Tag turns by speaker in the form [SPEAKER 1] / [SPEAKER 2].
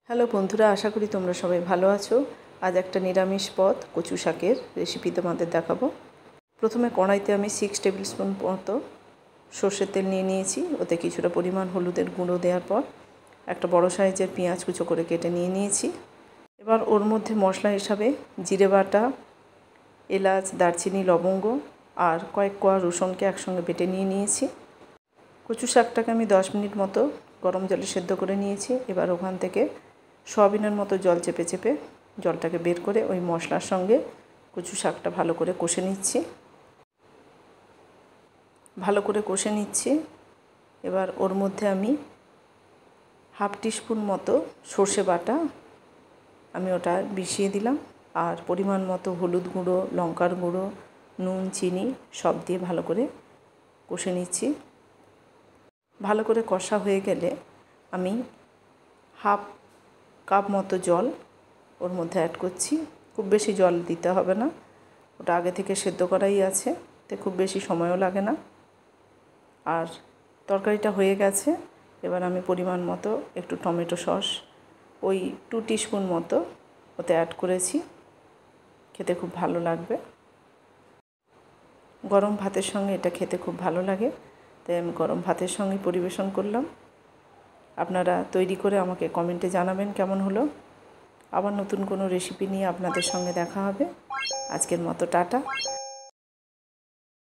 [SPEAKER 1] Hello বন্ধুরা, আশা করি তোমরা সবাই ভালো আছো। আজ একটা নিরামিষ পদ কচু শাকের রেসিপি তোমাদের দেখাবো। প্রথমে কড়াইতে আমি 6 টেবিল স্পুন মতো সর্ষের তেল নিয়ে নিয়েছি। ওতে কিছুটা পরিমাণ হলুদের গুঁড়ো দেওয়ার পর একটা বড় সাইজের পেঁয়াজ কুচো করে কেটে নিয়ে নিয়েছি। এবার ওর মধ্যে মশলা হিসাবে জিরে বাটা, এলাচ, দারচিনি, লবঙ্গ আর কয়েক কোয়া রসুনকে একসঙ্গে বেটে নিয়ে নিয়েছি। কচু শাকটাকে আমি 10 মিনিট মতো গরম জলে সেদ্ধ করে নিয়েছি। এবার ওখান থেকে সয়াবিনের মতো জল চেপে চেপে জলটাকে বের করে ওই মশলার সঙ্গে কচু শাকটা ভালো করে কষে নিচ্ছি। এবার ওর মধ্যে আমি হাফ টিস্পুন মতো সর্ষে বাটা আমি ওটা মিশিয়ে দিলাম। আর পরিমাণ মতো হলুদ গুঁড়ো, লঙ্কার গুঁড়ো, নুন, চিনি সব দিয়ে ভালো করে কষে নিচ্ছি। ভালো করে কষা হয়ে গেলে আমি হাফ কাপ মতো জল ওর মধ্যে অ্যাড করছি। খুব বেশি জল দিতে হবে না, ওটা আগে থেকে সেদ্ধ করাই আছে, তো খুব বেশি সময়ও লাগে না। আর তরকারিটা হয়ে গেছে। এবার আমি পরিমাণ মতো একটু টমেটো সস ওই 2 টিস্পুন মতো ওতে অ্যাড করেছি। খেতে খুব ভালো লাগবে, গরম ভাতের সঙ্গে এটা খেতে খুব ভালো লাগে, তাই আমি গরম ভাতের সঙ্গে পরিবেশন করলাম। আপনারা তৈরি করে আমাকে কমেন্টে জানাবেন কেমন হলো। আবার নতুন কোনো রেসিপি নিয়ে আপনাদের সঙ্গে দেখা হবে। আজকের মতো টাটা।